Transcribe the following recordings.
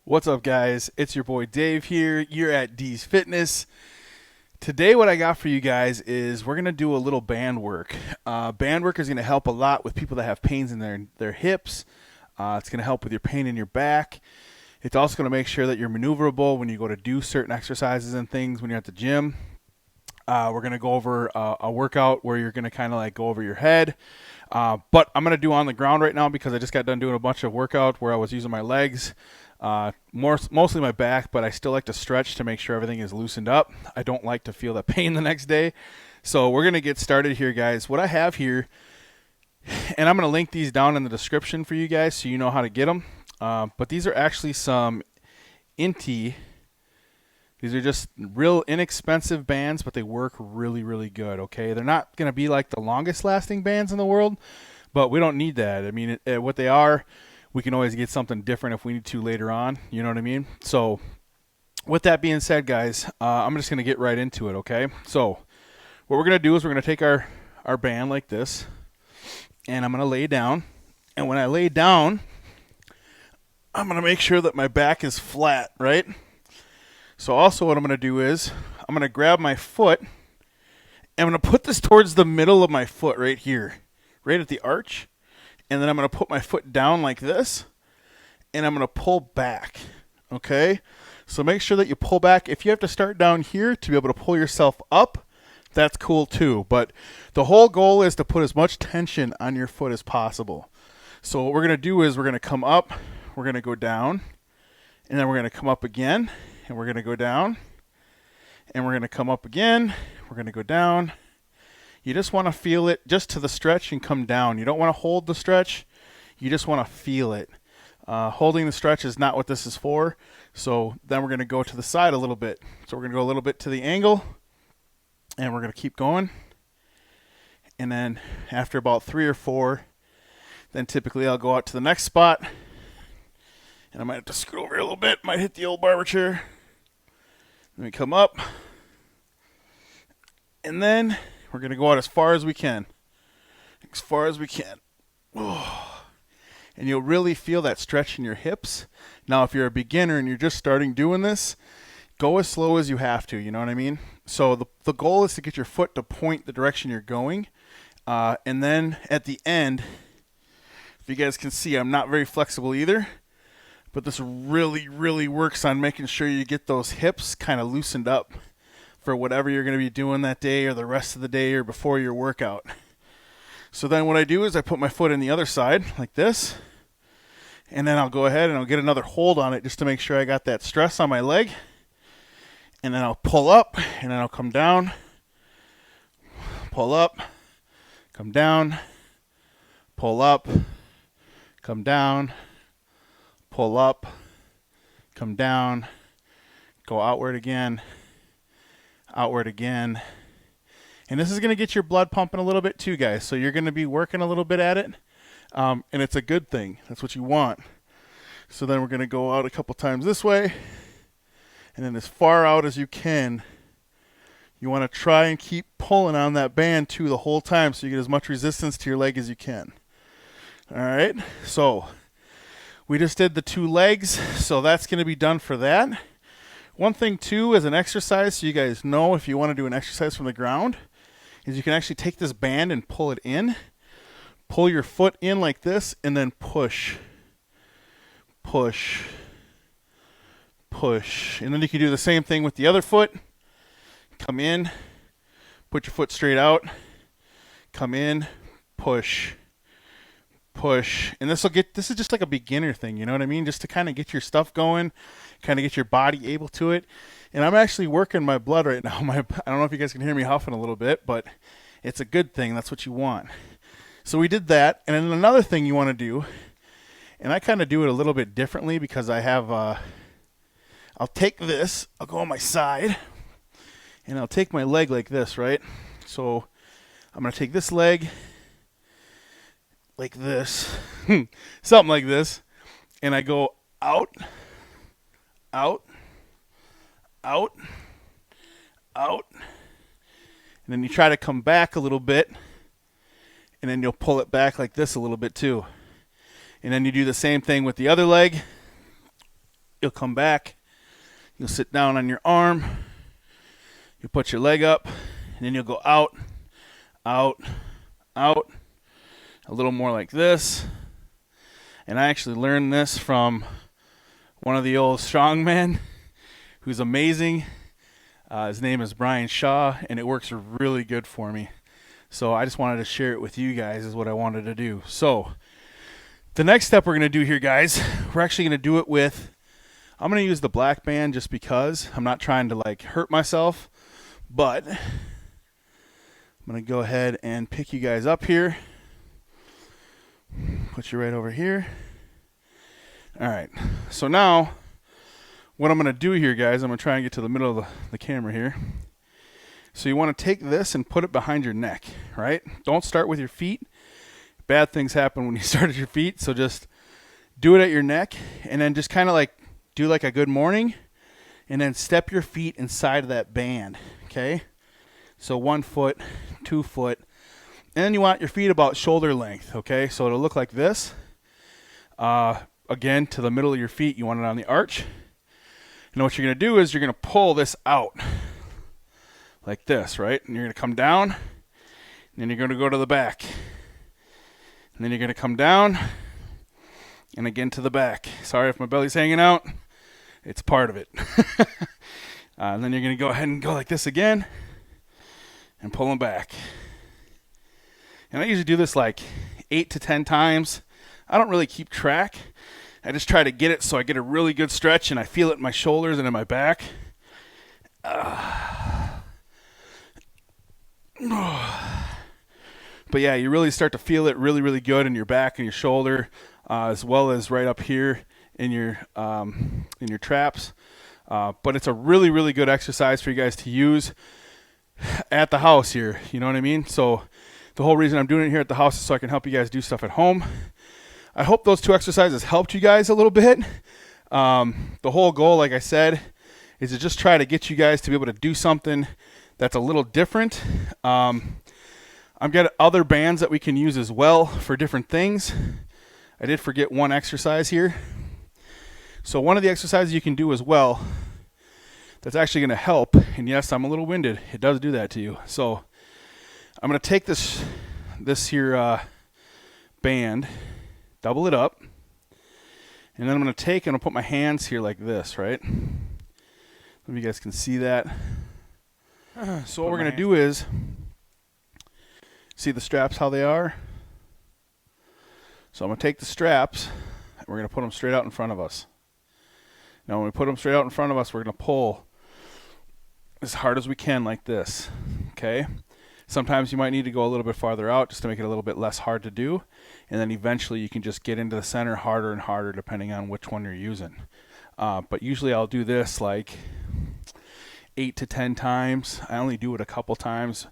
What's up, guys? It's your boy Dave here. You're at D's Fitness. Today, what I got for you guys is we're going to do a little band work. Band work is going to help a lot with people that have pains in their hips. It's going to help with your pain in your back. It's also going to make sure that you're maneuverable when you go to do certain exercises and things when you're at the gym. We're going to go over a workout where you're going to kind of like go over your head. But I'm going to do on the ground right now because I just got done doing a bunch of workout where I was using my legs. Mostly my back, but I still like to stretch to make sure everything is loosened up. I don't like to feel the pain the next day. So we're going to get started here, guys. What I have here, and I'm going to link these down in the description for you guys so you know how to get them. But these are actually some Inti. These are just real inexpensive bands, but they work really, really good, okay? They're not going to be like the longest lasting bands in the world, but we don't need that. I mean, what they are, we can always get something different if we need to later on. You know what I mean? So with that being said, guys, I'm just going to get right into it, okay? So what we're going to do is we're going to take our band like this, and I'm going to lay down. And when I lay down, I'm going to make sure that my back is flat, right? So also what I'm going to do is I'm going to grab my foot, and I'm going to put this towards the middle of my foot right here, right at the arch. And then I'm going to put my foot down like this, and I'm going to pull back, okay? So make sure that you pull back. If you have to start down here to be able to pull yourself up, that's cool too. But the whole goal is to put as much tension on your foot as possible. So what we're going to do is we're going to come up, we're going to go down, and then we're going to come up again, and we're going to go down, and we're going to come up again, we're going to go down. You just want to feel it just to the stretch and come down. You don't want to hold the stretch. You just want to feel it. Holding the stretch is not what this is for. So then we're going to go to the side a little bit. So we're going to go a little bit to the angle, and we're going to keep going. And then after about 3 or 4, then typically I'll go out to the next spot. And I might have to scoot over a little bit. Might hit the old barber chair. Let me come up. And then we're going to go out as far as we can. As far as we can. Oh. And you'll really feel that stretch in your hips. Now, if you're a beginner and you're just starting doing this, go as slow as you have to. You know what I mean? So the goal is to get your foot to point the direction you're going. And then at the end, if you guys can see, I'm not very flexible either. But this really, really works on making sure you get those hips kind of loosened up for whatever you're going to be doing that day or the rest of the day or before your workout. So then what I do is I put my foot in the other side like this, and then I'll go ahead and I'll get another hold on it just to make sure I got that stress on my leg. And then I'll pull up, and then I'll come down, pull up, come down, pull up, come down, pull up, come down, go outward again, outward again. And this is going to get your blood pumping a little bit too, guys. So you're going to be working a little bit at it. And it's a good thing. That's what you want. So then we're going to go out a couple times this way. And then as far out as you can, you want to try and keep pulling on that band too the whole time so you get as much resistance to your leg as you can. All right. So we just did the 2 legs. So that's going to be done for that. One thing, too, as an exercise, so you guys know if you want to do an exercise from the ground, is you can actually take this band and pull it in. Pull your foot in like this, and then push. Push. Push. And then you can do the same thing with the other foot. Come in. Put your foot straight out. Come in. Push. Push. And this is just like a beginner thing, you know what I mean? Just to kind of get your stuff going, kind of get your body able to it. And I'm actually working my blood right now. I don't know if you guys can hear me huffing a little bit, but it's a good thing. That's what you want. So we did that. And then another thing you want to do, and I kind of do it a little bit differently because I have, I'll take this, I'll go on my side, and I'll take my leg like this, right? So I'm going to take this leg like this, something like this, and I go out, out, out, out, and then you try to come back a little bit, and then you'll pull it back like this a little bit too. And then you do the same thing with the other leg, You'll come back. You'll sit down on your arm. You'll put your leg up, and then you'll go out, out, out. A little more like this. And I actually learned this from one of the old strongmen who's amazing. His name is Brian Shaw, and it works really good for me. So I just wanted to share it with you guys is what I wanted to do. So the next step we're going to do here, guys, we're actually going to do it with, I'm going to use the black band just because I'm not trying to like hurt myself, but I'm going to go ahead and pick you guys up here. Put you right over here. All right. So now what I'm going to do here, guys, I'm going to try and get to the middle of the camera here. So you want to take this and put it behind your neck, right? Don't start with your feet. Bad things happen when you start at your feet. So just do it at your neck and then just kind of like do like a good morning and then step your feet inside of that band, okay? So 1 foot, 2 foot. And then you want your feet about shoulder length, okay? So it'll look like this. Again, to the middle of your feet, you want it on the arch. And what you're going to do is you're going to pull this out like this, right? And you're going to come down, and then you're going to go to the back. And then you're going to come down, and again to the back. Sorry if my belly's hanging out. It's part of it. And then you're going to go ahead and go like this again and pull them back. And I usually do this like 8 to 10 times. I don't really keep track. I just try to get it so I get a really good stretch and I feel it in my shoulders and in my back. But yeah, you really start to feel it really, really good in your back and your shoulder, as well as right up here in your traps. But it's a really, really good exercise for you guys to use at the house here. You know what I mean? So the whole reason I'm doing it here at the house is so I can help you guys do stuff at home. I hope those 2 exercises helped you guys a little bit. The whole goal, like I said, is to just try to get you guys to be able to do something that's a little different. I've got other bands that we can use as well for different things. I did forget one exercise here. So one of the exercises you can do as well that's actually going to help, and yes, I'm a little winded. It does do that to you. So I'm going to take this here band, double it up, and then I'm going to take and I'll put my hands here like this, right? Maybe you guys can see that. So what we're going to do is, see the straps how they are? So I'm going to take the straps and we're going to put them straight out in front of us. Now when we put them straight out in front of us, we're going to pull as hard as we can like this, okay? Sometimes you might need to go a little bit farther out just to make it a little bit less hard to do. And then eventually you can just get into the center harder and harder depending on which one you're using. But usually I'll do this like 8 to 10 times. I only do it a couple times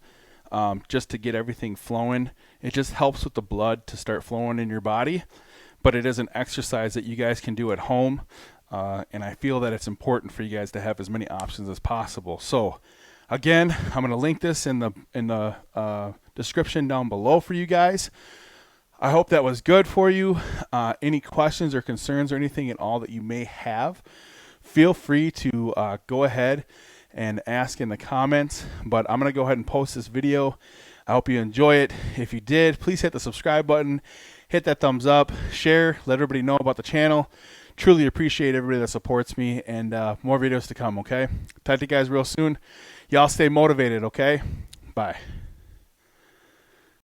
just to get everything flowing. It just helps with the blood to start flowing in your body. But it is an exercise that you guys can do at home. And I feel that it's important for you guys to have as many options as possible. So again, I'm going to link this in the description down below for you guys. I hope that was good for you. Any questions or concerns or anything at all that you may have, feel free to go ahead and ask in the comments. But I'm going to go ahead and post this video. I hope you enjoy it. If you did, please hit the subscribe button, hit that thumbs up, share, let everybody know about the channel. Truly appreciate everybody that supports me, and more videos to come, okay? Talk to you guys real soon. Y'all stay motivated, okay? Bye.